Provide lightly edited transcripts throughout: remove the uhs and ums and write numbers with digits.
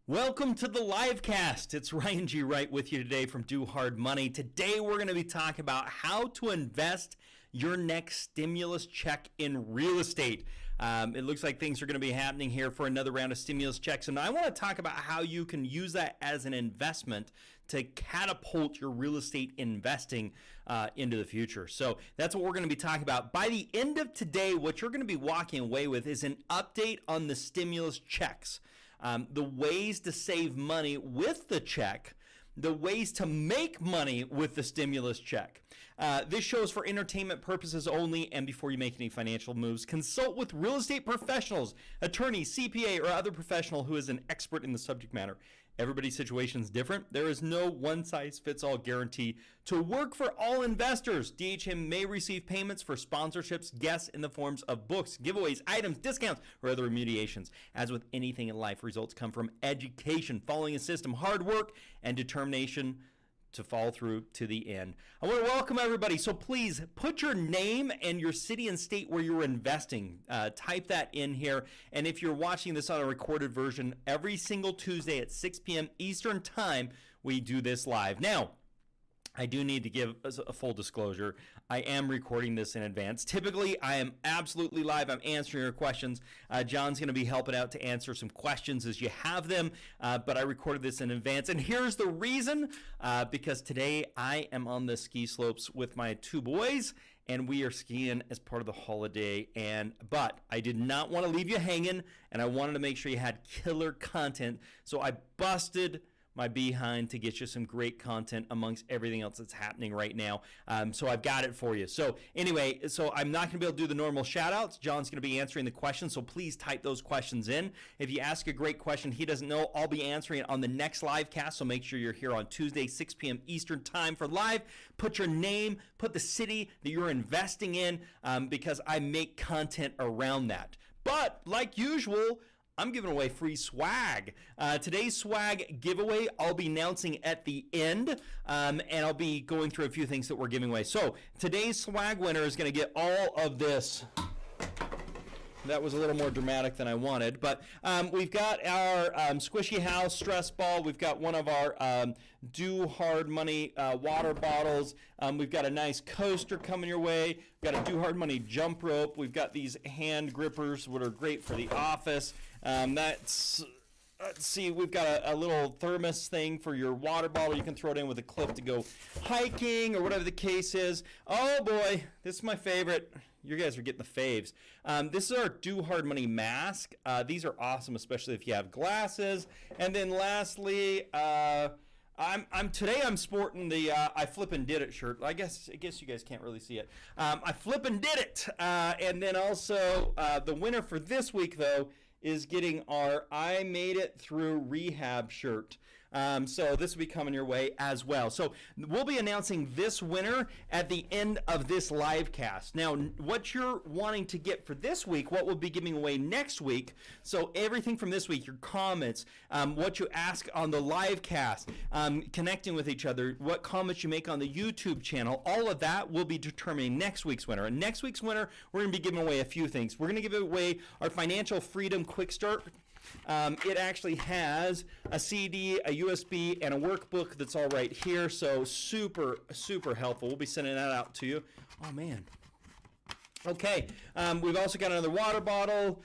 Welcome to the live cast. It's Ryan G. Wright with you today from Do Hard Money. Today we're going to be talking about how to invest your next stimulus check in real estate. It looks like things are going to be happening here for another round of stimulus checks, and I want to talk about how you can use that as an investment to catapult your real estate investing into the future. So that's what we're going to be talking about. By the end of today, what you're going to be walking away with is an update on the stimulus checks. The ways to save money with the check, the ways to make money with the stimulus check. This show is for entertainment purposes only, and before you make any financial moves, consult with real estate professionals, attorneys, CPA, or other professional who is an expert in the subject matter. Everybody's situation is different. There is no one-size-fits-all guarantee to work for all investors. DHM may receive payments for sponsorships, guests in the forms of books, giveaways, items, discounts, or other remediations. As with anything in life, results come from education, following a system, hard work, and determination to follow through to the end. I want to welcome everybody. So please put your name and your city and state where you're investing. Type that in here. And if you're watching this on a recorded version, every single Tuesday at 6 p.m. Eastern Time, we do this live. Now, I do need to give a full disclosure. I am recording this in advance. Typically, I am absolutely live. I'm answering your questions. John's going to be helping out to answer some questions as you have them, but I recorded this in advance. And here's the reason, because today I am on the ski slopes with my two boys, and we are skiing as part of the holiday. But I did not want to leave you hanging, and I wanted to make sure you had killer content, so I busted my behind to get you some great content amongst everything else that's happening right now. So I've got it for you. So anyway, so I'm not going to be able to do the normal shout outs. John's going to be answering the questions, so please type those questions in. If you ask a great question he doesn't know, I'll be answering it on the next live cast, so make sure you're here on Tuesday, 6 p.m. Eastern Time for live. Put your name, put the city that you're investing in, because I make content around that. But like usual, I'm giving away free swag. Today's swag giveaway I'll be announcing at the end, and I'll be going through a few things that we're giving away. So today's swag winner is going to get all of this. That was a little more dramatic than I wanted, but we've got our Squishy House stress ball. We've got one of our Do Hard Money water bottles. We've got a nice coaster coming your way. We've got a Do Hard Money jump rope. We've got these hand grippers, which are great for the office. Let's see, we've got a little thermos thing for your water bottle. You can throw it in with a clip to go hiking or whatever the case is. Oh boy, this is my favorite. You guys are getting the faves. This is our Do Hard Money mask. These are awesome, especially if you have glasses. And then lastly, I'm sporting the I flippin' did it shirt. I guess you guys can't really see it. I flippin' did it. And then also the winner for this week though is getting our I Made It Through Rehab shirt. So this will be coming your way as well. So we'll be announcing this winner at the end of this live cast. Now, what you're wanting to get for this week, what we'll be giving away next week, so everything from this week, your comments, what you ask on the live cast, connecting with each other, what comments you make on the YouTube channel, all of that will be determining next week's winner. And next week's winner, we're going to be giving away a few things. We're going to give away our Financial Freedom Quick Start. It actually has a CD, a USB, and a workbook that's all right here, so super, super helpful. We'll be sending that out to you. Oh, man. Okay, we've also got another water bottle.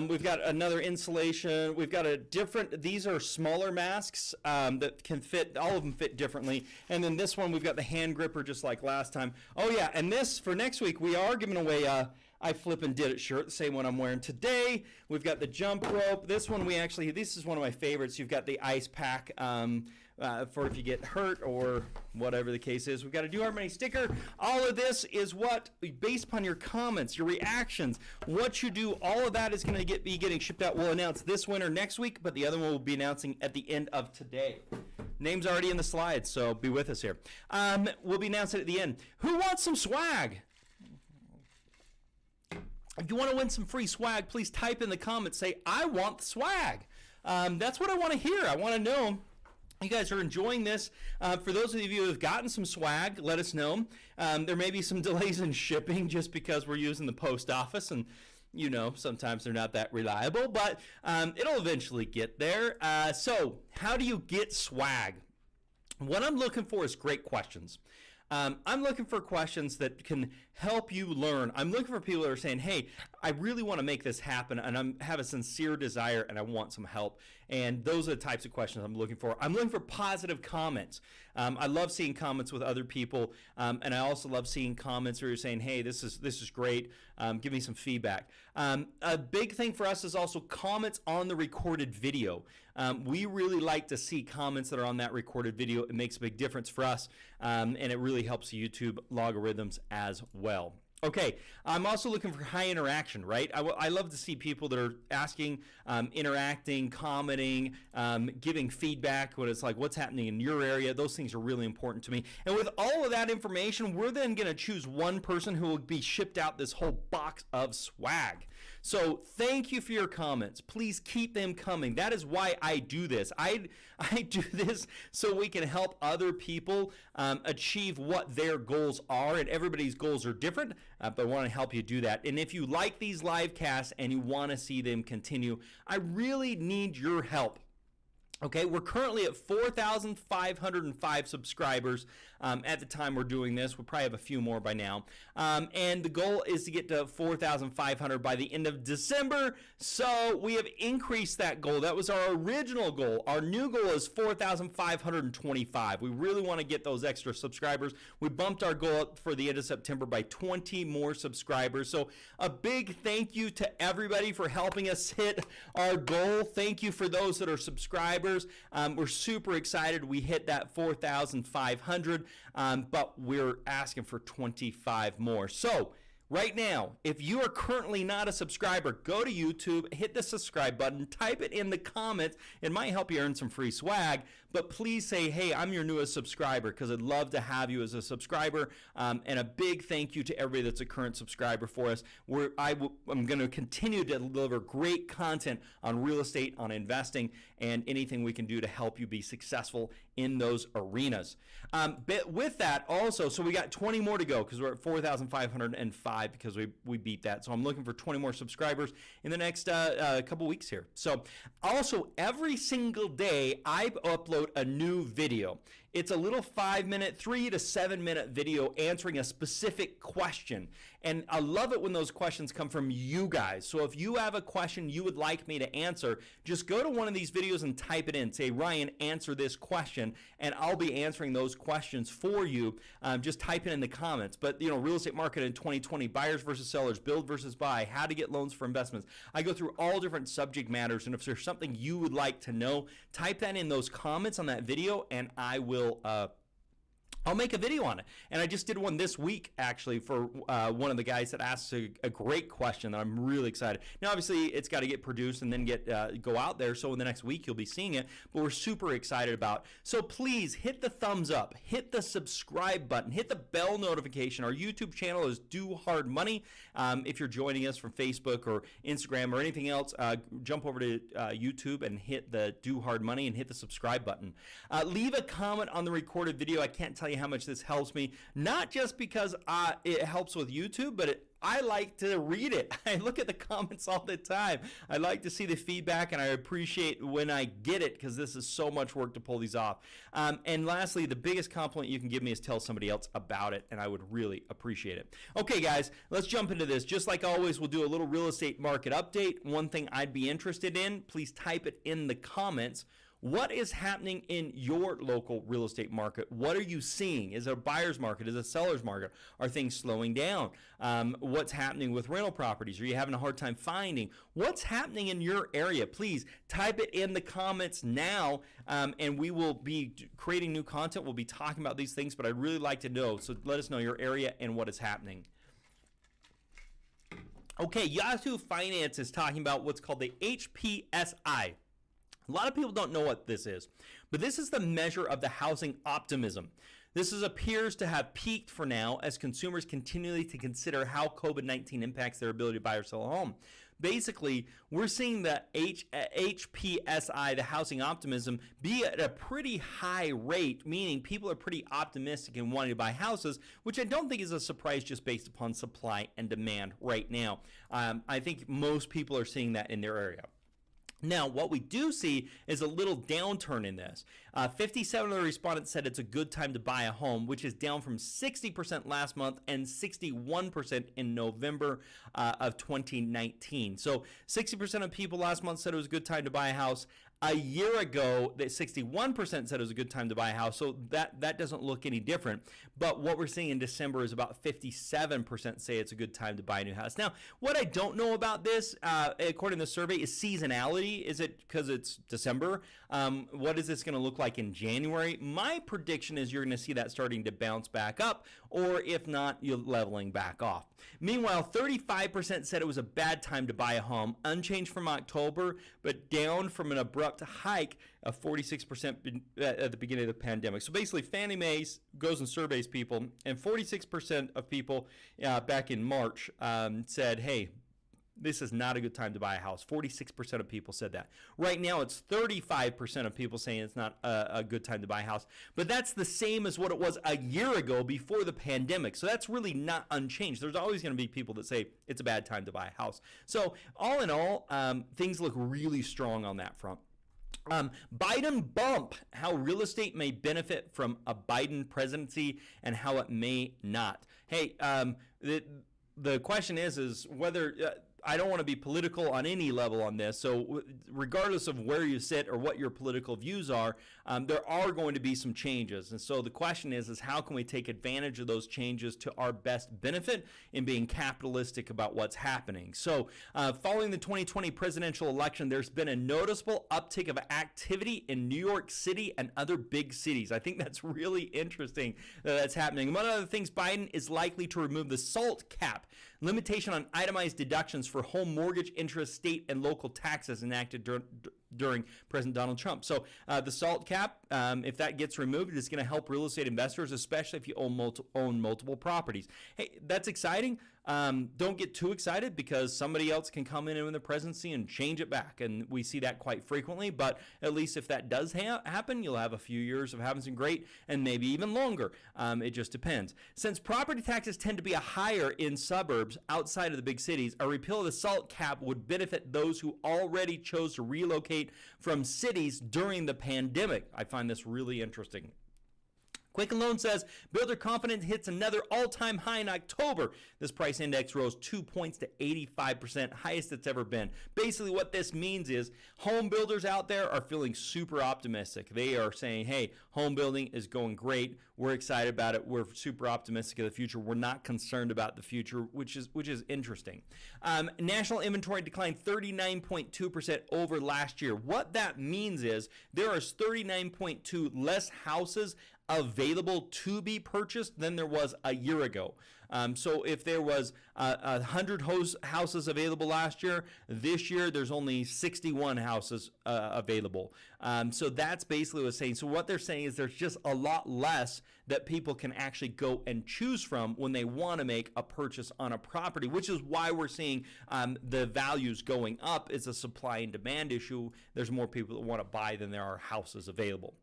We've got another insulation. We've got a different, these are smaller masks that can fit, all of them fit differently. And then this one, we've got the hand gripper just like last time. Oh yeah, and this, for next week, we are giving away a I Flippin' Did It shirt, the same one I'm wearing today. We've got the jump rope. This one this is one of my favorites. You've got the ice pack for if you get hurt or whatever the case is. We've got a Do Hard Money sticker. All of this is what, based upon your comments, your reactions, what you do, all of that is going to be getting shipped out. We'll announce this winner next week, but the other one we'll be announcing at the end of today. Name's already in the slides, so be with us here. We'll be announcing it at the end. Who wants some swag? If you want to win some free swag, please type in the comments, say, I want the swag. That's what I want to hear. I want to know you guys are enjoying this. For those of you who have gotten some swag, let us know. There may be some delays in shipping just because we're using the post office, and You know, sometimes they're not that reliable, but it'll eventually get there. So how do you get swag? What I'm looking for is great questions. I'm looking for questions that can help you learn. I'm looking for people that are saying, hey, I really want to make this happen, and I have a sincere desire, and I want some help. And those are the types of questions I'm looking for. I'm looking for positive comments. I love seeing comments with other people, and I also love seeing comments where you're saying, hey, this is great. Give me some feedback. A big thing for us is also comments on the recorded video. We really like to see comments that are on that recorded video. It makes a big difference for us, and it really helps YouTube logarithms as well. Okay, I'm also looking for high interaction, right? I love to see people that are asking, interacting, commenting, giving feedback, what it's like, what's happening in your area. Those things are really important to me. And with all of that information, we're then going to choose one person who will be shipped out this whole box of swag. So thank you for your comments. Please keep them coming. That is why I do this. I do this so we can help other people achieve what their goals are, and everybody's goals are different, but I want to help you do that. And if you like these live casts and you want to see them continue, I really need your help. Okay, we're currently at 4,505 subscribers at the time we're doing this. We'll probably have a few more by now. And the goal is to get to 4,500 by the end of December. So we have increased that goal. That was our original goal. Our new goal is 4,525. We really want to get those extra subscribers. We bumped our goal up for the end of September by 20 more subscribers. So a big thank you to everybody for helping us hit our goal. Thank you for those that are subscribers. We're super excited. We hit that 4,500, but we're asking for 25 more. So right now, if you are currently not a subscriber, go to YouTube, hit the subscribe button, type it in the comments. It might help you earn some free swag, but please say, hey, I'm your newest subscriber, because I'd love to have you as a subscriber. And a big thank you to everybody that's a current subscriber for us. I'm going to continue to deliver great content on real estate, on investing, and anything we can do to help you be successful in those arenas. But with that also, so we got 20 more to go, because we're at 4,505 because we beat that. So I'm looking for 20 more subscribers in the next couple weeks here. So also, every single day I upload a new video. It's a little 5-minute, 3 to 7 minute video answering a specific question. And I love it when those questions come from you guys. So if you have a question you would like me to answer, just go to one of these videos and type it in. Say, Ryan, answer this question, and I'll be answering those questions for you. Just type it in the comments. But, you know, real estate market in 2020, buyers versus sellers, build versus buy, how to get loans for investments. I go through all different subject matters, and if there's something you would like to know, type that in those comments on that video, and I'll make a video on it. And I just did one this week, actually, for one of the guys that asked a great question that I'm really excited. Now, obviously, it's got to get produced and then go out there. So in the next week, you'll be seeing it. But we're super excited about it. So please hit the thumbs up, hit the subscribe button, hit the bell notification. Our YouTube channel is Do Hard Money. If you're joining us from Facebook or Instagram or anything else, jump over to YouTube and hit the Do Hard Money and hit the subscribe button. Leave a comment on the recorded video. I can't tell you how much this helps me, not just because it helps with YouTube, but I like to read it. I look at the comments all the time. I like to see the feedback, and I appreciate when I get it, because this is so much work to pull these off. And lastly, the biggest compliment you can give me is tell somebody else about it, and I would really appreciate it. Okay, guys, let's jump into this. Just like always, we'll do a little real estate market update. One thing I'd be interested in, please type it in the comments. What is happening in your local real estate market? What are you seeing? Is it a buyer's market? Is it a seller's market? Are things slowing down? What's happening with rental properties? Are you having a hard time finding? What's happening in your area? Please type it in the comments now, and we will be creating new content. We'll be talking about these things, but I'd really like to know. So let us know your area and what is happening. Okay, Yahoo Finance is talking about what's called the HPSI. A lot of people don't know what this is, but this is the measure of the housing optimism. This appears to have peaked for now as consumers continually to consider how COVID-19 impacts their ability to buy or sell a home. basically, we're seeing the HPSI, the housing optimism, be at a pretty high rate, meaning people are pretty optimistic and wanting to buy houses, which I don't think is a surprise just based upon supply and demand right now. I think most people are seeing that in their area. Now, what we do see is a little downturn in this. 57% of the respondents said it's a good time to buy a home, which is down from 60% last month and 61% in November of 2019. So 60% of people last month said it was a good time to buy a house. A year ago, that 61% said it was a good time to buy a house, so that doesn't look any different. But what we're seeing in December is about 57% say it's a good time to buy a new house. Now, what I don't know about this, according to the survey, is seasonality. Is it because it's December? What is this going to look like in January? My prediction is you're going to see that starting to bounce back up, or if not, you're leveling back off. Meanwhile, 35% said it was a bad time to buy a home, unchanged from October, but down from an abrupt hike of 46% at the beginning of the pandemic. So basically, Fannie Mae goes and surveys people, and 46% of people back in March said, hey, this is not a good time to buy a house. 46% of people said that. Right now, it's 35% of people saying it's not a good time to buy a house. But that's the same as what it was a year ago before the pandemic. So that's really not unchanged. There's always going to be people that say it's a bad time to buy a house. So all in all, things look really strong on that front. Biden bump, how real estate may benefit from a Biden presidency and how it may not. Hey, the question is whether I don't want to be political on any level on this. So regardless of where you sit or what your political views are, there are going to be some changes. And so the question is how can we take advantage of those changes to our best benefit in being capitalistic about what's happening? So following the 2020 presidential election, there's been a noticeable uptick of activity in New York City and other big cities. I think that's really interesting that that's happening. Among other things, Biden is likely to remove the SALT cap, limitation on itemized deductions for home mortgage interest, state and local taxes enacted during President Donald Trump. So the SALT cap, if that gets removed, it's going to help real estate investors, especially if you own multiple properties. Hey, that's exciting. Don't get too excited because somebody else can come in the presidency and change it back. And we see that quite frequently. But at least if that does happen, you'll have a few years of having some great and maybe even longer. It just depends. Since property taxes tend to be higher in suburbs outside of the big cities, a repeal of the SALT cap would benefit those who already chose to relocate from cities during the pandemic. I find this really interesting. Quicken Loan says builder confidence hits another all-time high in October. This price index rose 2 points to 85%, highest it's ever been. Basically what this means is home builders out there are feeling super optimistic. They are saying, hey, home building is going great. We're excited about it. We're super optimistic of the future. We're not concerned about the future, which is interesting. National inventory declined 39.2% over last year. What that means is there are 39.2 less houses available to be purchased than there was a year ago. So if there was 100 houses available last year, this year there's only 61 houses available. So that's basically what it's saying. So what they're saying is there's just a lot less that people can actually go and choose from when they want to make a purchase on a property, which is why we're seeing the values going up. It's a supply and demand issue. There's more people that want to buy than there are houses available.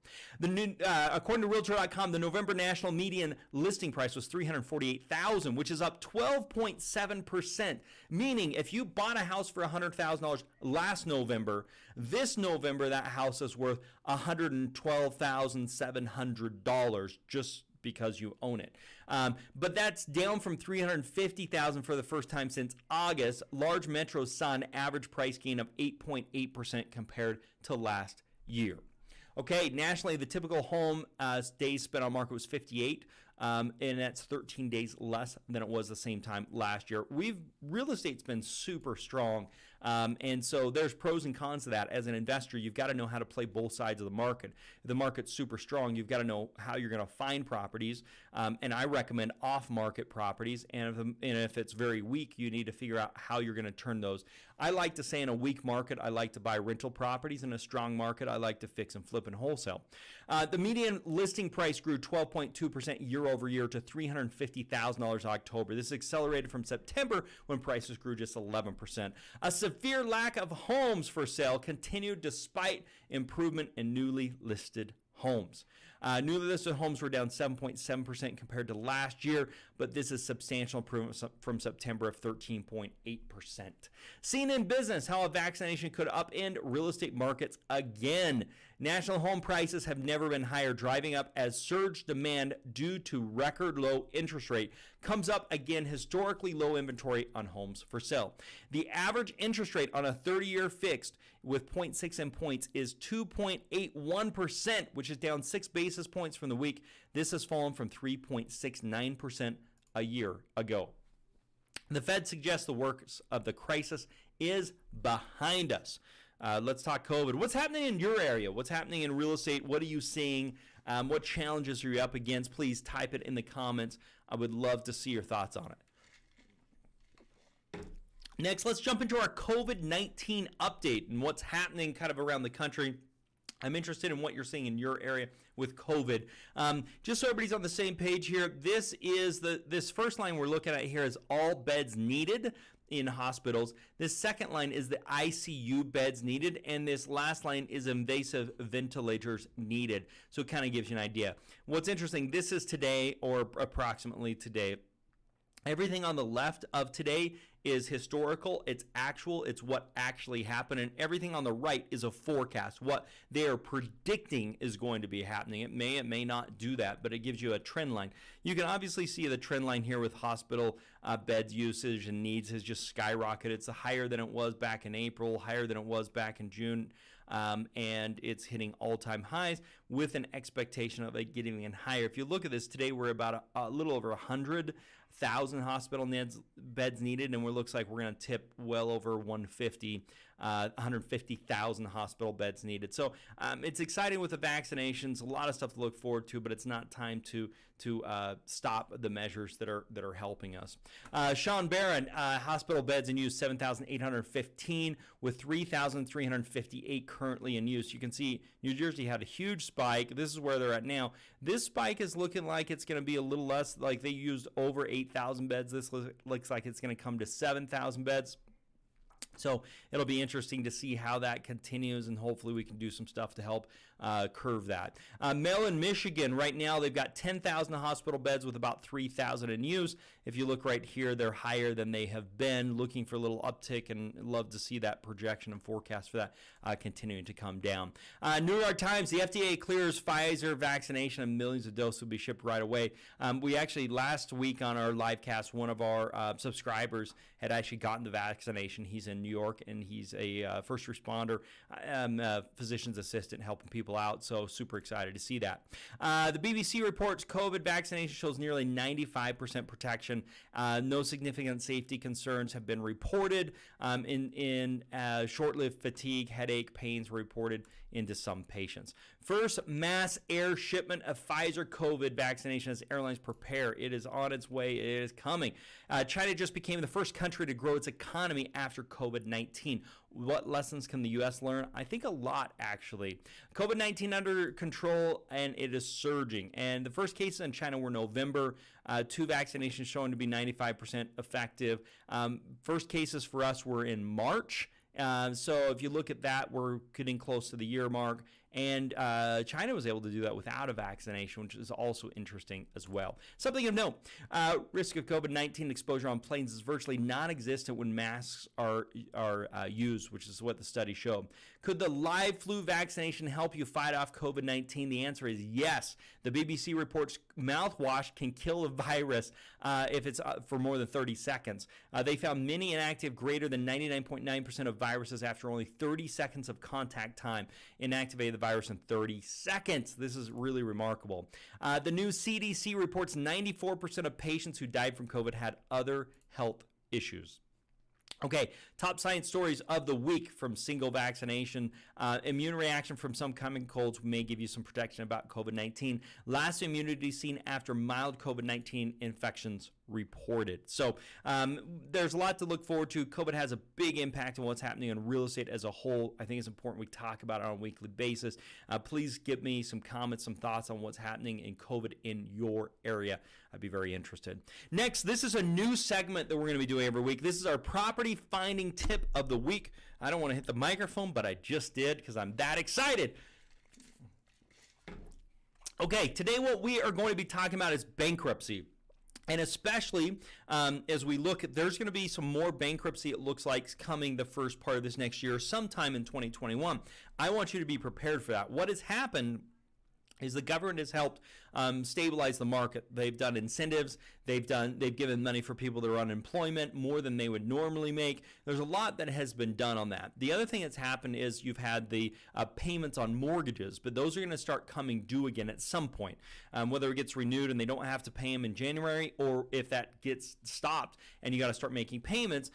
According to Realtor.com, the November national median listing price was $348,000, which is up 12.7%. Meaning, if you bought a house for $100,000 last November, this November that house is worth $112,700 just because you own it. But that's down from $350,000 for the first time since August. Large metros saw an average price gain of 8.8% compared to last year. Okay, nationally, the typical home days spent on market was 58, and that's 13 days less than it was the same time last year. Real estate's been super strong, and so there's pros and cons to that. As an investor, you've got to know how to play both sides of the market. If the market's super strong, you've got to know how you're going to find properties, and I recommend off-market properties, and if it's very weak, you need to figure out how you're going to turn those. I like to say in a weak market, I like to buy rental properties. In a strong market, I like to fix and flip and wholesale. The median listing price grew 12.2% year over year to $350,000 in October. This accelerated from September when prices grew just 11%. A severe lack of homes for sale continued despite improvement in newly listed homes. Newly listed homes were down 7.7% compared to last year, but this is substantial improvement from September of 13.8%. Seen in business, how a vaccination could upend real estate markets again. National home prices have never been higher, driving up as surge demand due to record low interest rate comes up again, historically low inventory on homes for sale. The average interest rate on a 30-year fixed with 0.6 in points is 2.81%, which is down 6 basis points from the week. This has fallen from 3.69% a year ago. The Fed suggests the worst of the crisis is behind us. Let's talk COVID. What's happening in your area? What's happening in real estate? What are you seeing? What challenges are you up against? Please type it in the comments. I would love to see your thoughts on it. Next, let's jump into our COVID-19 update and what's happening kind of around the country. I'm interested in what you're seeing in your area with COVID. Just so everybody's on the same page here, this first line we're looking at here is all beds needed in hospitals. This second line is the ICU beds needed, and this last line is invasive ventilators needed. So it kind of gives you an idea. What's interesting, this is today or approximately today. Everything on the left of today is historical, it's actual, it's what actually happened, and everything on the right is a forecast, what they are predicting is going to be happening. It may not do that, but it gives you a trend line. You can obviously see the trend line here with hospital beds usage and needs has just skyrocketed. It's higher than it was back in April, higher than it was back in June, and it's hitting all-time highs with an expectation of it getting even higher. If you look at this today, we're about a little over 100,000 hospital beds needed, and it looks like we're going to tip well over 150,000 hospital beds needed. So it's exciting with the vaccinations, a lot of stuff to look forward to, but it's not time to stop the measures that are helping us. Sean Barron, hospital beds in use 7,815 with 3,358 currently in use. You can see New Jersey had a huge spike. This is where they're at now. This spike is looking like it's going to be a little less, like they used over 8,000 beds. This looks like it's going to come to 7,000 beds. So it'll be interesting to see how that continues, and hopefully we can do some stuff to help curve that. Maryland, Michigan, right now they've got 10,000 hospital beds with about 3,000 in use. If you look right here, they're higher than they have been, looking for a little uptick, and love to see that projection and forecast for that continuing to come down. New York Times, the FDA clears Pfizer vaccination and millions of doses will be shipped right away. We actually, last week on our live cast, one of our subscribers had actually gotten the vaccination. He's in New York, and he's a first responder, physician's assistant helping people out, so super excited to see that. The BBC reports COVID vaccination shows nearly 95% protection. No significant safety concerns have been reported. In short-lived fatigue, headache, pains were reported into some patients. First mass air shipment of Pfizer COVID vaccination as airlines prepare. It is on its way. It is coming. China just became the first country to grow its economy after COVID-19. What lessons can the U.S. learn? I think a lot, actually. COVID-19 under control, and it is surging. And the first cases in China were November. 2 vaccinations shown to be 95% effective. First cases for us were in March. So if you look at that, we're getting close to the year mark. And China was able to do that without a vaccination, which is also interesting as well. Something of note, risk of COVID-19 exposure on planes is virtually non-existent when masks are used, which is what the study showed. Could the live flu vaccination help you fight off COVID-19? The answer is yes. The BBC reports mouthwash can kill a virus if it's for more than 30 seconds. They found many inactive greater than 99.9% of viruses after only 30 seconds of contact time. Inactivated the virus in 30 seconds. This is really remarkable. The new CDC reports 94% of patients who died from COVID had other health issues. Okay, top science stories of the week from single vaccination. Immune reaction from some common colds may give you some protection about COVID-19. Last immunity seen after mild COVID-19 infections reported. So there's a lot to look forward to. COVID has a big impact on what's happening in real estate as a whole. I think it's important we talk about it on a weekly basis. Please give me some comments, some thoughts on what's happening in COVID in your area. I'd be very interested. Next, this is a new segment that we're going to be doing every week. This is our property finding tip of the week. I don't want to hit the microphone, but I just did because I'm that excited. Okay, today what we are going to be talking about is bankruptcy. And especially as we look at, there's going to be some more bankruptcy, it looks like, coming the first part of this next year, sometime in 2021. I want you to be prepared for that. What has happened is the government has helped stabilize the market. They've done incentives. They've given money for people that are unemployment, more than they would normally make. There's a lot that has been done on that. The other thing that's happened is you've had the payments on mortgages, but those are going to start coming due again at some point. Whether it gets renewed and they don't have to pay them in January, or if that gets stopped and you got to start making payments,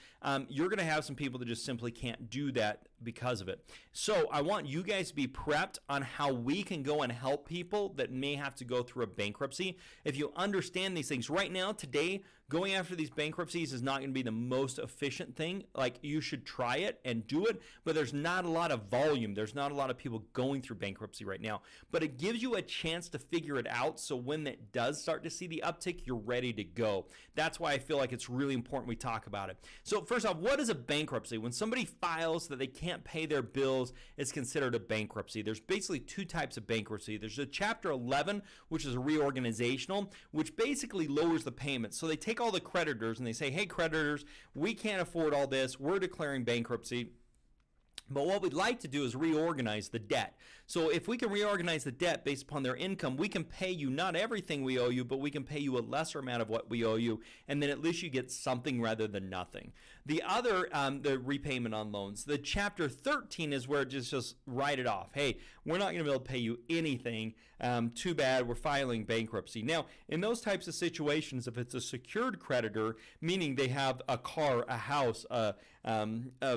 you're going to have some people that just simply can't do that because of it. So I want you guys to be prepped on how we can go and help people that may have to go through a bankruptcy. If you understand these things right now, today, going after these bankruptcies is not going to be the most efficient thing. Like, you should try it and do it, but there's not a lot of volume. There's not a lot of people going through bankruptcy right now, but it gives you a chance to figure it out. So when it does start to see the uptick, you're ready to go. That's why I feel like it's really important we talk about it. So first off, what is a bankruptcy? When somebody files that they can't pay their bills, it's considered a bankruptcy. There's basically two types of bankruptcy. There's a Chapter 11, which is a reorganizational, which basically lowers the payments. So they take all the creditors and they say, hey, creditors, we can't afford all this. We're declaring bankruptcy. But what we'd like to do is reorganize the debt. So if we can reorganize the debt based upon their income, we can pay you not everything we owe you, but we can pay you a lesser amount of what we owe you, and then at least you get something rather than nothing. The other, the repayment on loans. The Chapter 13 is where it just write it off. Hey, we're not going to be able to pay you anything. Too bad, we're filing bankruptcy. Now, in those types of situations, if it's a secured creditor, meaning they have a car, a house, a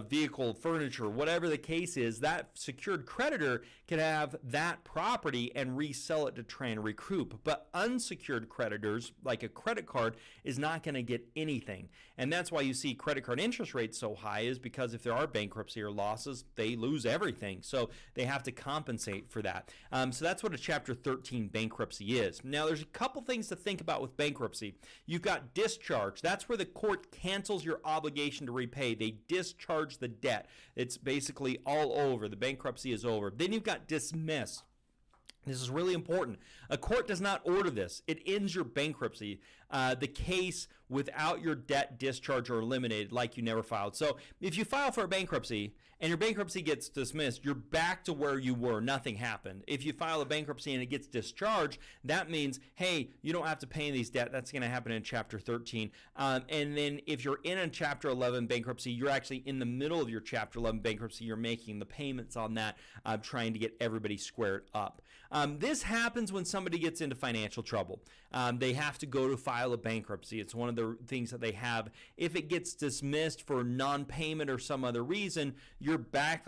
vehicle, furniture, whatever the case is, that secured creditor can have that property and resell it to try and recoup. But unsecured creditors, like a credit card, is not going to get anything. And that's why you see credit card interest rates so high, is because if there are bankruptcy or losses, they lose everything. So they have to compensate for that. So that's what a Chapter 13 bankruptcy is. Now, there's a couple things to think about with bankruptcy. You've got discharge. That's where the court cancels your obligation to repay. They discharge the debt. It's basically all over. The bankruptcy is over. Then you've got dismiss. This is really important. A court does not order this. It ends your bankruptcy, the case, without your debt discharged or eliminated, like you never filed. So if you file for a bankruptcy and your bankruptcy gets dismissed, you're back to where you were. Nothing happened. If you file a bankruptcy and it gets discharged, that means, hey, you don't have to pay these debt. That's going to happen in Chapter 13. And then if you're in a Chapter 11 bankruptcy, you're actually in the middle of your Chapter 11 bankruptcy. You're making the payments on that, trying to get everybody squared up. This happens when somebody gets into financial trouble. They have to go to file a bankruptcy. It's one of the things that they have. If it gets dismissed for non-payment or some other reason, you're back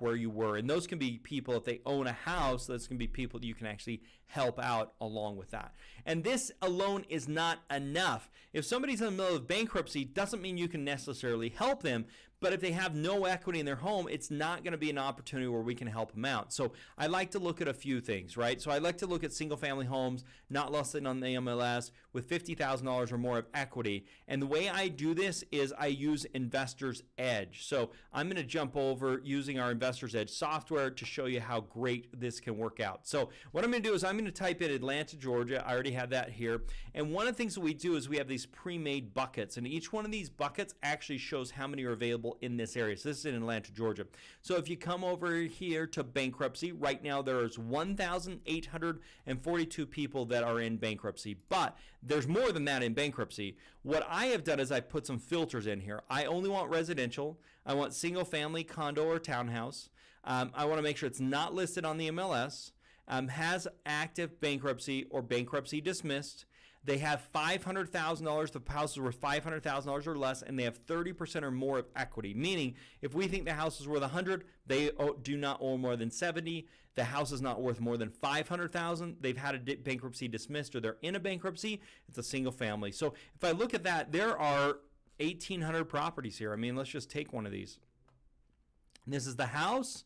where you were. And those can be people, if they own a house, those can be people that you can actually help out along with that. And this alone is not enough. If somebody's in the middle of bankruptcy, doesn't mean you can necessarily help them. But if they have no equity in their home, it's not going to be an opportunity where we can help them out. So I like to look at a few things, right? So I like to look at single-family homes, not listed on the MLS, with $50,000 or more of equity. And the way I do this is I use Investor's Edge. So I'm going to jump over using our Investor's Edge software to show you how great this can work out. So what I'm going to do is I'm going to type in Atlanta, Georgia. I already have that here. And one of the things that we do is we have these pre-made buckets. And each one of these buckets actually shows how many are available in this area. So this is in Atlanta, Georgia. So if you come over here to bankruptcy, right now there's 1,842 people that are in bankruptcy, but there's more than that in bankruptcy. What I have done is I put some filters in here. I only want residential. I want single family, condo, or townhouse. I want to make sure it's not listed on the MLS, has active bankruptcy or bankruptcy dismissed, They have $500,000. The house is worth $500,000 or less, and they have 30% or more of equity. Meaning, if we think the house is worth 100, they do not owe more than 70. The house is not worth more than $500,000. They've had a bankruptcy dismissed, or they're in a bankruptcy. It's a single family. So if I look at that, there are 1,800 properties here. I mean, let's just take one of these. This is the house.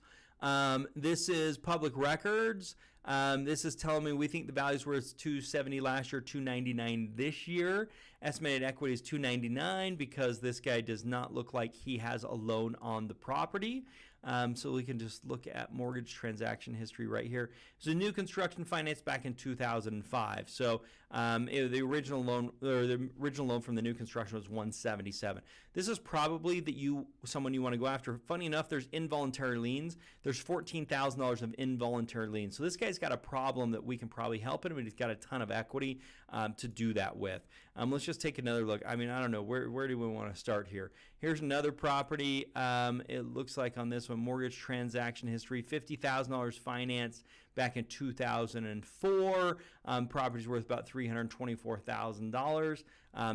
This is public records. This is telling me we think the value is worth $270 last year, $299 this year. Estimated equity is $299 because this guy does not look like he has a loan on the property. So we can just look at mortgage transaction history right here. So new construction finance back in 2005. So the original loan from the new construction was $177. This is probably someone you want to go after. Funny enough, there's involuntary liens. There's $14,000 of involuntary liens. So this guy's got a problem that we can probably help him, and he's got a ton of equity to do that with. Let's just take another look. I mean, I don't know, where do we want to start here? Here's another property. It looks like on this one, mortgage transaction history, $50,000 financed back in 2004. Property's worth about $324,000.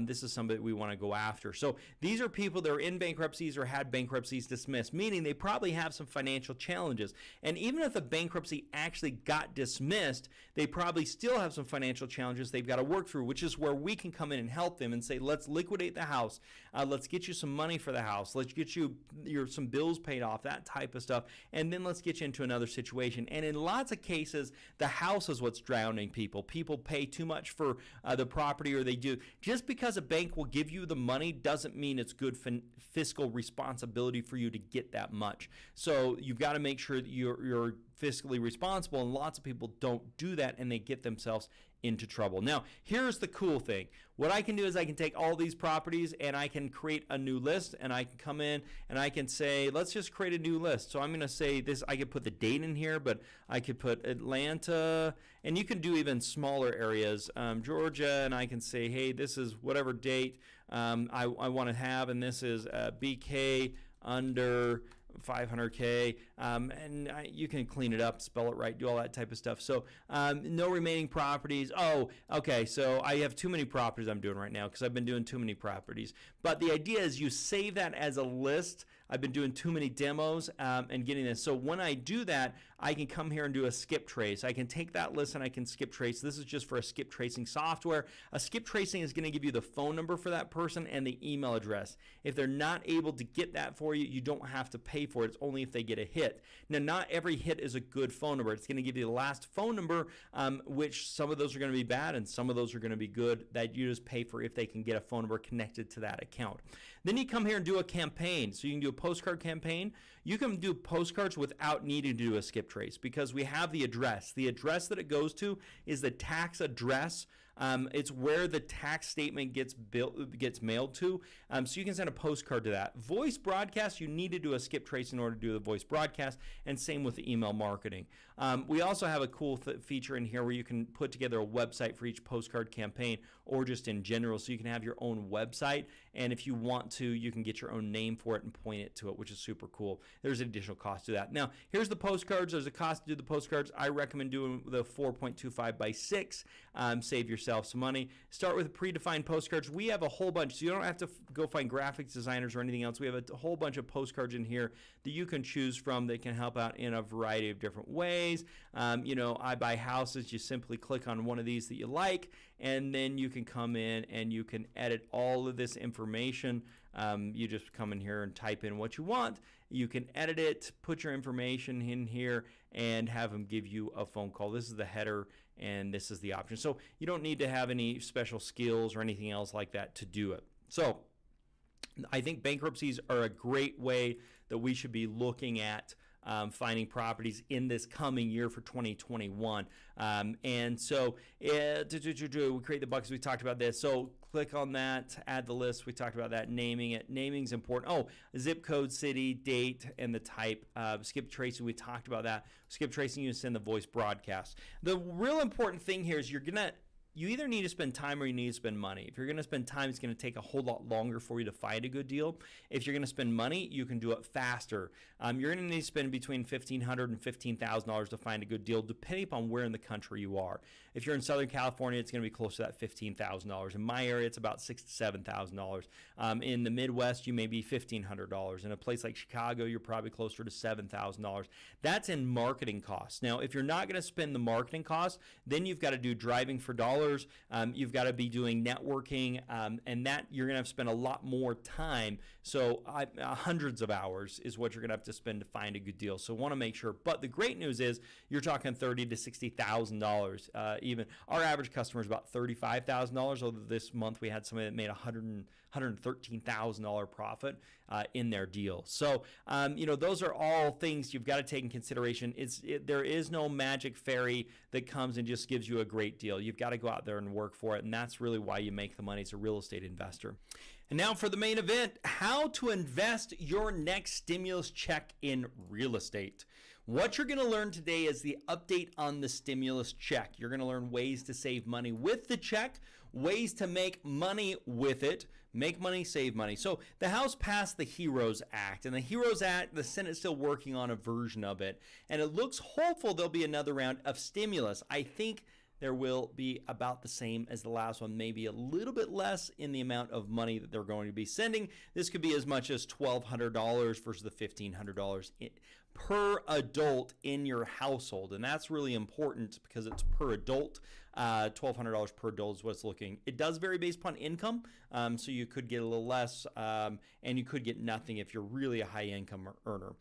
This is somebody we want to go after. So these are people that are in bankruptcies or had bankruptcies dismissed, meaning they probably have some financial challenges. And even if the bankruptcy actually got dismissed, they probably still have some financial challenges they've got to work through, which is where we can come in and help them and say, let's liquidate the house. Let's get you some money for the house. Let's get you some bills paid off, that type of stuff. And then let's get you into another situation. And in lots of cases, the house is what's drowning people. People pay too much for the property, or they do. Just because a bank will give you the money doesn't mean it's good fiscal responsibility for you to get that much. So you've got to make sure that you're fiscally responsible, and lots of people don't do that, and they get themselves into trouble. Now, here's the cool thing. What I can do is I can take all these properties and I can create a new list, and I can come in and I can say, let's just create a new list. So I'm going to say this, I could put the date in here, but I could put Atlanta, and you can do even smaller areas, Georgia, and I can say, hey, this is whatever date I want to have, and this is BK under 500K, and you can clean it up, spell it right, do all that type of stuff. So no remaining properties. Oh, okay, so I have too many properties I'm doing right now because I've been doing too many properties. But the idea is you save that as a list. I've been doing too many demos and getting this. So when I do that, I can come here and do a skip trace. I can take that list and I can skip trace. This is just for a skip tracing software. A skip tracing is going to give you the phone number for that person and the email address. If they're not able to get that for you, you don't have to pay for it. It's only if they get a hit. Now, not every hit is a good phone number. It's going to give you the last phone number, which some of those are going to be bad and some of those are going to be good, that you just pay for if they can get a phone number connected to that account. Then you come here and do a campaign. So you can do a postcard campaign. You can do postcards without needing to do a skip trace because we have the address. The address that it goes to is the tax address. It's where the tax statement gets mailed to. So you can send a postcard to that. Voice broadcast, you need to do a skip trace in order to do the voice broadcast, and same with the email marketing. We also have a cool feature in here where you can put together a website for each postcard campaign, or just in general, so you can have your own website, and if you want to, you can get your own name for it and point it to it, which is super cool. There's an additional cost to that. Now, here's the postcards. There's a cost to do the postcards. I recommend doing the 4.25 by 6. Save yourself some money. Start with predefined postcards. We have a whole bunch, so you don't have to go find graphics designers or anything else. We have a whole bunch of postcards in here that you can choose from that can help out in a variety of different ways. I buy houses. You simply click on one of these that you like, and then you can come in and you can edit all of this information. You just come in here and type in what you want. You can edit it, put your information in here, and have them give you a phone call. This is the header, and this is the option. So you don't need to have any special skills or anything else like that to do it. So I think bankruptcies are a great way that we should be looking at finding properties in this coming year for 2021. And so we create the buckets. We talked about this. So click on that, add the list. We talked about that, naming it. Naming's important. Oh, zip code, city, date, and the type. Skip tracing, we talked about that. Skip tracing, you send the voice broadcast. The real important thing here is you're going to you either need to spend time or you need to spend money. If you're going to spend time, it's going to take a whole lot longer for you to find a good deal. If you're going to spend money, you can do it faster. You're going to need to spend between $1,500 and $15,000 to find a good deal, depending upon where in the country you are. If you're in Southern California, it's going to be close to that $15,000. In my area, it's about $6,000 to $7,000. In the Midwest, you may be $1,500. In a place like Chicago, you're probably closer to $7,000. That's in marketing costs. Now, if you're not going to spend the marketing costs, then you've got to do driving for dollars. You've got to be doing networking, and that you're going to have to spend a lot more time. So hundreds of hours is what you're going to have to spend to find a good deal. So want to make sure. But the great news is you're talking $30,000 to $60,000. Even our average customer is about $35,000. Although this month we had somebody that made $113,000 profit in their deal. So those are all things you've got to take in consideration. There is no magic fairy that comes and just gives you a great deal. You've got to go out there and work for it, and that's really why you make the money as a real estate investor. And now for the main event, how to invest your next stimulus check in real estate. What you're going to learn today is the update on the stimulus check. You're going to learn ways to save money with the check, ways to make money with it, make money, save money. So the House passed the HEROES Act, and the HEROES Act, the Senate's still working on a version of it, and it looks hopeful there'll be another round of stimulus. I think there will be about the same as the last one, maybe a little bit less in the amount of money that they're going to be sending. This could be as much as $1,200 versus the $1,500 per adult in your household. And that's really important because it's per adult. $1,200 per adult is what it's looking. It does vary based upon income, so you could get a little less, and you could get nothing if you're really a high income earner.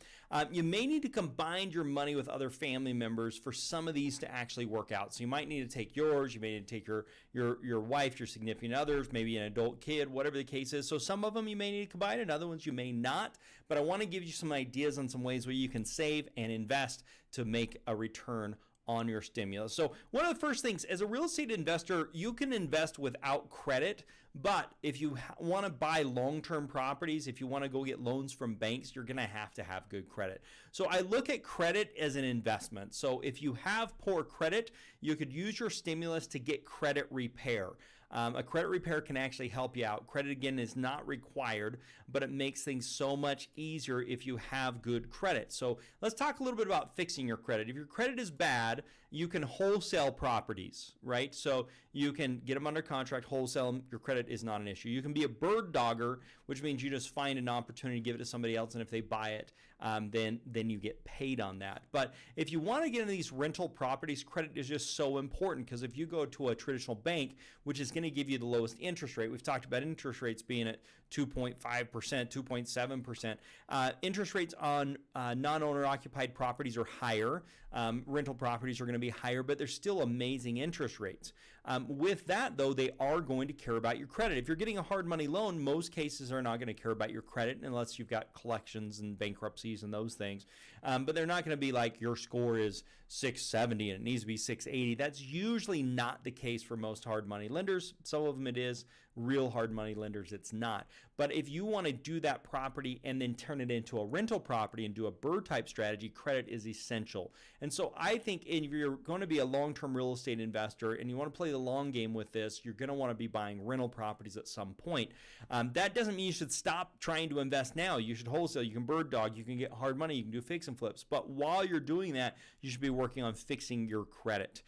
You may need to combine your money with other family members for some of these to actually work out. So you might need to take yours, you may need to take your wife, your significant others, maybe an adult kid, whatever the case is. So some of them you may need to combine and other ones you may not. But I want to give you some ideas on some ways where you can save and invest to make a return on your stimulus. So one of the first things, as a real estate investor, you can invest without credit, but if you want to buy long-term properties, if you want to go get loans from banks, you're going to have good credit. So I look at credit as an investment. So if you have poor credit, you could use your stimulus to get credit repair. A credit repair can actually help you out. Credit, again, is not required, but it makes things so much easier if you have good credit. So let's talk a little bit about fixing your credit. If your credit is bad, you can wholesale properties, right? So you can get them under contract, wholesale them. Your credit is not an issue. You can be a bird dogger, which means you just find an opportunity to give it to somebody else, and if they buy it, then you get paid on that. But if you want to get into these rental properties, credit is just so important, because if you go to a traditional bank, which is going to give you the lowest interest rate, we've talked about interest rates being at 2.5%, 2.7%. Interest rates on non-owner occupied properties are higher. Rental properties are going to be higher, but they're still amazing interest rates. With that, though, they are going to care about your credit. If you're getting a hard money loan, most cases are not going to care about your credit unless you've got collections and bankruptcies and those things. But they're not going to be like your score is 670 and it needs to be 680. That's usually not the case for most hard money lenders. Some of them it is. Real hard money lenders, it's not. But if you want to do that property and then turn it into a rental property and do a bird type strategy, credit is essential. And so I think if you're going to be a long-term real estate investor and you want to play the long game with this, you're going to want to be buying rental properties at some point. That doesn't mean you should stop trying to invest now. You should wholesale, you can bird dog, you can get hard money, you can do fix and flips. But while you're doing that, you should be working on fixing your credit.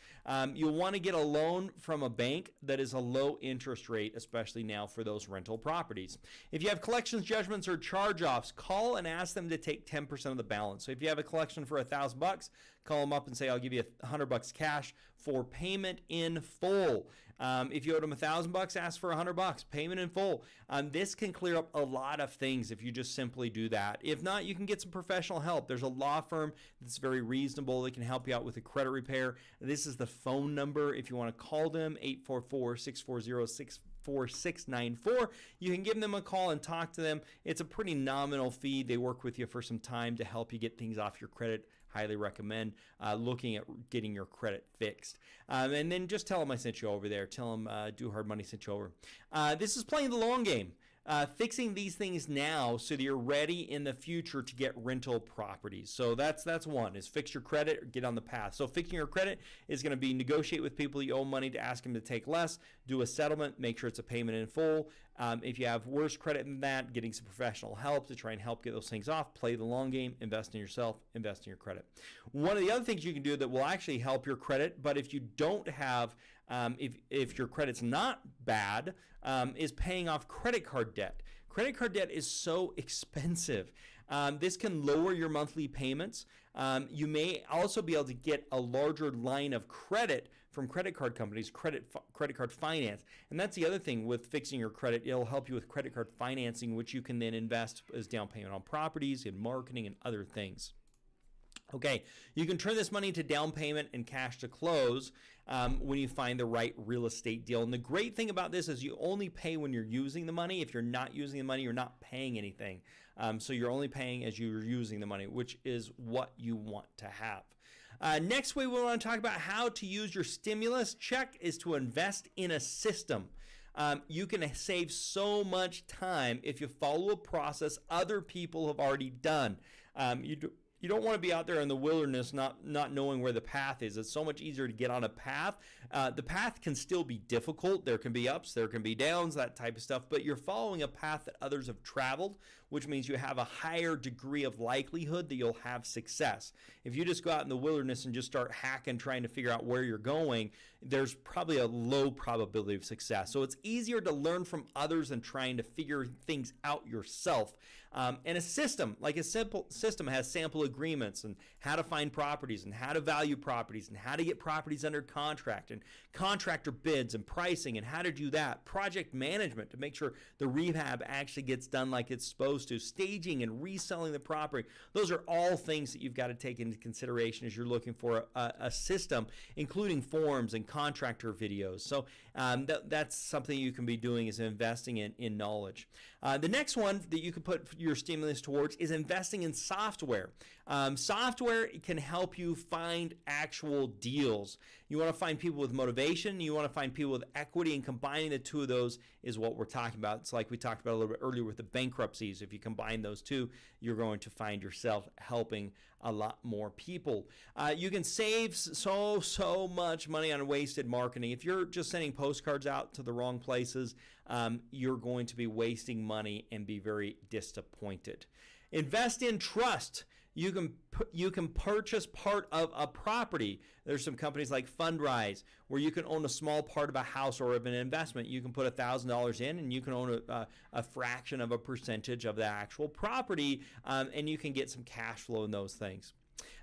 You'll want to get a loan from a bank that is a low interest rate, especially now for those rental properties. If you have collections, judgments, or charge-offs, call and ask them to take 10% of the balance. So if you have a collection for $1,000, call them up and say, I'll give you $100 cash for payment in full. If you owe them $1,000, ask for $100, payment in full. This can clear up a lot of things if you just simply do that. If not, you can get some professional help. There's a law firm that's very reasonable that can help you out with a credit repair. This is the phone number if you want to call them, 844-640-4694. You can give them a call and talk to them. It's a pretty nominal fee. They work with you for some time to help you get things off your credit. Highly recommend looking at getting your credit fixed. And then just tell them I sent you over there. Tell them Do Hard Money sent you over. This is playing the long game. fixing these things now so that you're ready in the future to get rental properties. So that's one, is fix your credit or get on the path. So fixing your credit is going to be negotiate with people you owe money to ask them to take less, do a settlement, make sure it's a payment in full. If you have worse credit than that, getting some professional help to try and help get those things off, play the long game, invest in yourself, invest in your credit. One of the other things you can do that will actually help your credit, but if you don't have, if your credit's not bad, is paying off credit card debt. Credit card debt is so expensive. This can lower your monthly payments. You may also be able to get a larger line of credit from credit card companies, credit card finance. And that's the other thing with fixing your credit. It'll help you with credit card financing, which you can then invest as down payment on properties, in marketing, and other things. Okay, you can turn this money into down payment and cash to close when you find the right real estate deal. And the great thing about this is you only pay when you're using the money. If you're not using the money, you're not paying anything. So you're only paying as you're using the money, which is what you want to have. Next way we want to talk about how to use your stimulus check is to invest in a system. You can save so much time if you follow a process other people have already done. You don't want to be out there in the wilderness not knowing where the path is. It's so much easier to get on a path. The path can still be difficult. There can be ups, there can be downs, that type of stuff, but you're following a path that others have traveled, which means you have a higher degree of likelihood that you'll have success. If you just go out in the wilderness and just start hacking, trying to figure out where you're going, there's probably a low probability of success. So it's easier to learn from others than trying to figure things out yourself. And a system, like a simple system, has sample agreements and how to find properties and how to value properties and how to get properties under contract and contractor bids and pricing and how to do that. Project management to make sure the rehab actually gets done like it's supposed to. Staging and reselling the property. Those are all things that you've got to take into consideration as you're looking for a system, including forms and contractor videos. So that's something you can be doing, is investing in knowledge. The next one that you can put your stimulus towards is investing in software. Software can help you find actual deals. You want to find people with motivation. You want to find people with equity, and combining the two of those is what we're talking about. It's like we talked about a little bit earlier with the bankruptcies. If you combine those two, you're going to find yourself helping a lot more people. You can save so much money on wasted marketing. If you're just sending postcards out to the wrong places, you're going to be wasting money and be very disappointed. Invest in trust. You can purchase part of a property. There's some companies like Fundrise where you can own a small part of a house or of an investment. You can put $1,000 in and you can own a fraction of a percentage of the actual property, and you can get some cash flow in those things.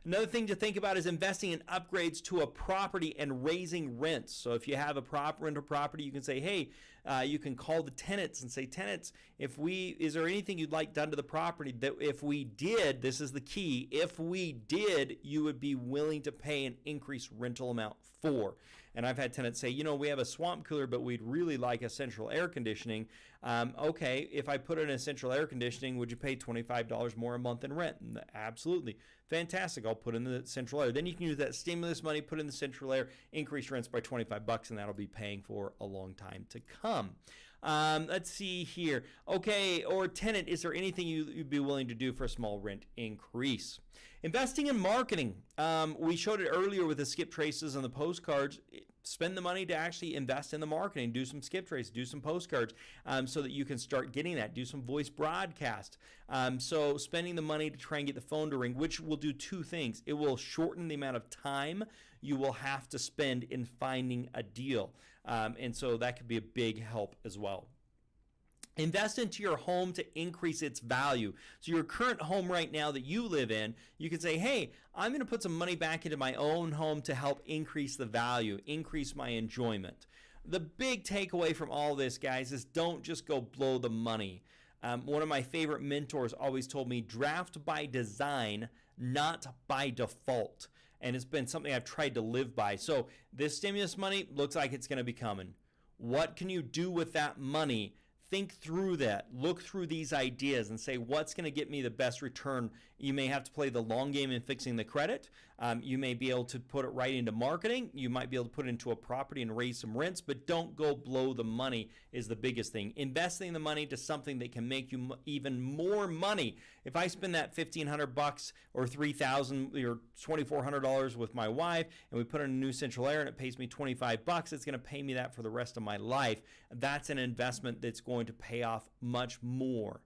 Another thing to think about is investing in upgrades to a property and raising rents. So if you have a rental property, you can say, hey, you can call the tenants and say, tenants, is there anything you'd like done to the property that if we did, this is the key, if we did, you would be willing to pay an increased rental amount for? And I've had tenants say, we have a swamp cooler, but we'd really like a central air conditioning. Okay, if I put in a central air conditioning, would you pay $25 more a month in rent? Absolutely. Fantastic. I'll put in the central air. Then you can use that stimulus money, put in the central air, increase rents by $25, and that'll be paying for a long time to come. Let's see here. Okay, or tenant, is there anything you'd be willing to do for a small rent increase? Investing in marketing. We showed it earlier with the skip traces and the postcards. Spend the money to actually invest in the marketing. Do some skip traces, do some postcards, so that you can start getting that. Do some voice broadcast. So spending the money to try and get the phone to ring, which will do two things. It will shorten the amount of time you will have to spend in finding a deal. And so that could be a big help as well. Invest into your home to increase its value. So your current home right now that you live in, you can say, hey, I'm going to put some money back into my own home to help increase the value, increase my enjoyment. The big takeaway from all this, guys, is don't just go blow the money. One of my favorite mentors always told me, draft by design, not by default. And it's been something I've tried to live by. So this stimulus money looks like it's going to be coming. What can you do with that money? think through that. Look through these ideas and say, what's going to get me the best return? You may have to play the long game in fixing the credit. You may be able to put it right into marketing. You might be able to put it into a property and raise some rents, but don't go blow the money is the biggest thing. Investing the money to something that can make you even more money. If I spend that $1,500 or $3,000 or $2,400 with my wife and we put in a new central air and it pays me $25, it's going to pay me that for the rest of my life. That's an investment that's going to pay off much more.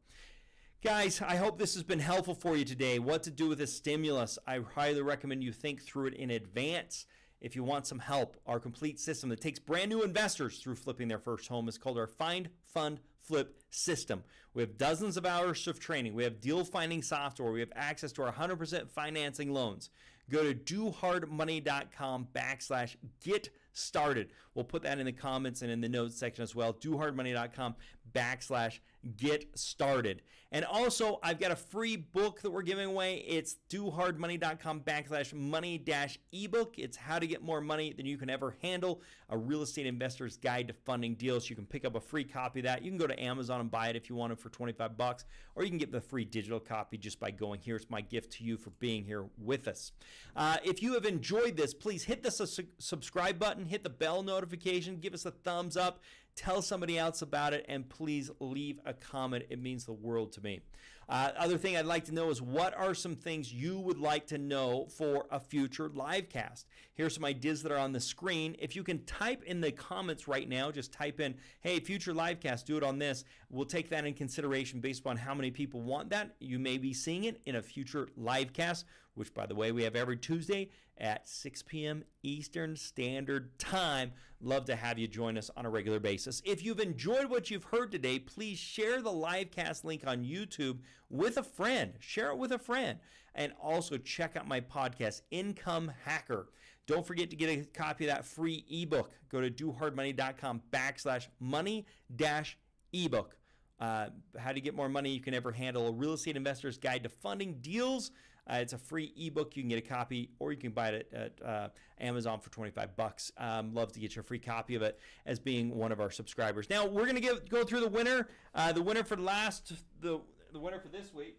Guys, I hope this has been helpful for you today. What to do with this stimulus. I highly recommend you think through it in advance. If you want some help, our complete system that takes brand new investors through flipping their first home is called our Find, Fund, Flip system. We have dozens of hours of training. We have deal finding software. We have access to our 100% financing loans. Go to dohardmoney.com/get started. We'll put that in the comments and in the notes section as well. dohardmoney.com/get started. And also, I've got a free book that we're giving away. It's dohardmoney.com/money-ebook. It's how to get more money than you can ever handle, a real estate investor's guide to funding deals. You can pick up a free copy of that. You can go to Amazon and buy it if you want it for $25, or you can get the free digital copy just by going here. It's my gift to you for being here with us. If you have enjoyed this, please hit the subscribe button, hit the bell notification, give us a thumbs up, tell somebody else about it, and please leave a comment. It means the world to me. Other thing I'd like to know is, what are some things you would like to know for a future live cast? Here's some ideas that are on the screen. If you can type in the comments right now, just type in, hey, future live cast, do it on this. We'll take that in consideration based upon how many people want that. You may be seeing it in a future live cast, which, by the way, we have every Tuesday at 6 p.m. Eastern Standard Time. Love to have you join us on a regular basis. If you've enjoyed what you've heard today, please share the live cast link on YouTube with a friend. Share it with a friend. And also check out my podcast, Income Hacker. Don't forget to get a copy of that free ebook. Go to dohardmoney.com/money-ebook. How to get more money you can ever handle, a real estate investor's guide to funding deals. It's a free ebook. You can get a copy, or you can buy it at Amazon for $25. Love to get you a free copy of it as being one of our subscribers. Now we're going to go through the winner. The winner for the winner for this week.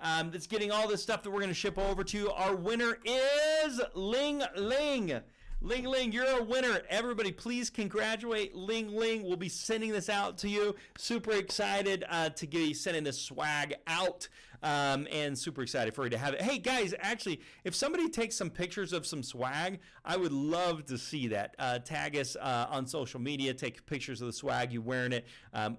That's getting all this stuff that we're going to ship over to you. Our winner is Ling Ling. Ling Ling, you're a winner. Everybody, please congratulate Ling Ling. We'll be sending this out to you. Super excited to be sending this swag out. And super excited for you to have it. Hey guys, actually, if somebody takes some pictures of some swag, I would love to see that. Tag us on social media, take pictures of the swag, you wearing it.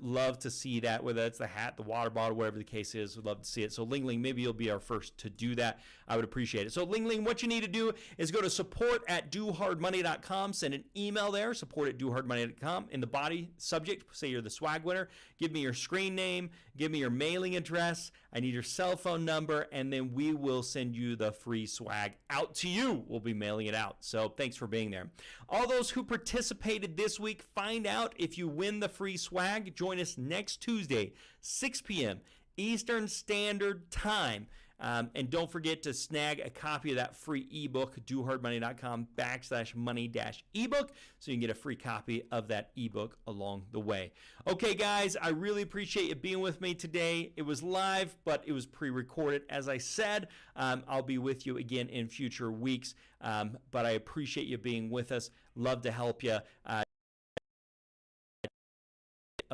Love to see that, whether it's the hat, the water bottle, whatever the case is. We'd love to see it. So Ling Ling, maybe you'll be our first to do that. I would appreciate it. So Ling Ling, what you need to do is go to support@dohardmoney.com, send an email there, support@dohardmoney.com. In the body subject, say you're the swag winner. Give me your screen name, give me your mailing address. I need your cell phone number, and then we will send you the free swag out to you. We'll be mailing it out. So thanks for being there. All those who participated this week, find out if you win the free swag. Join us next Tuesday, 6 p.m. Eastern Standard Time. And don't forget to snag a copy of that free ebook, dohardmoney.com/money-ebook, so you can get a free copy of that ebook along the way. Okay, guys, I really appreciate you being with me today. It was live, but it was pre-recorded. As I said, I'll be with you again in future weeks, but I appreciate you being with us. Love to help you. A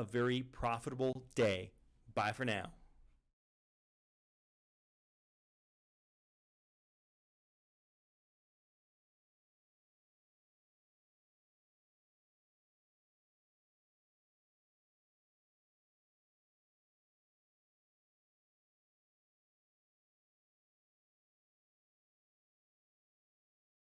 very profitable day. Bye for now.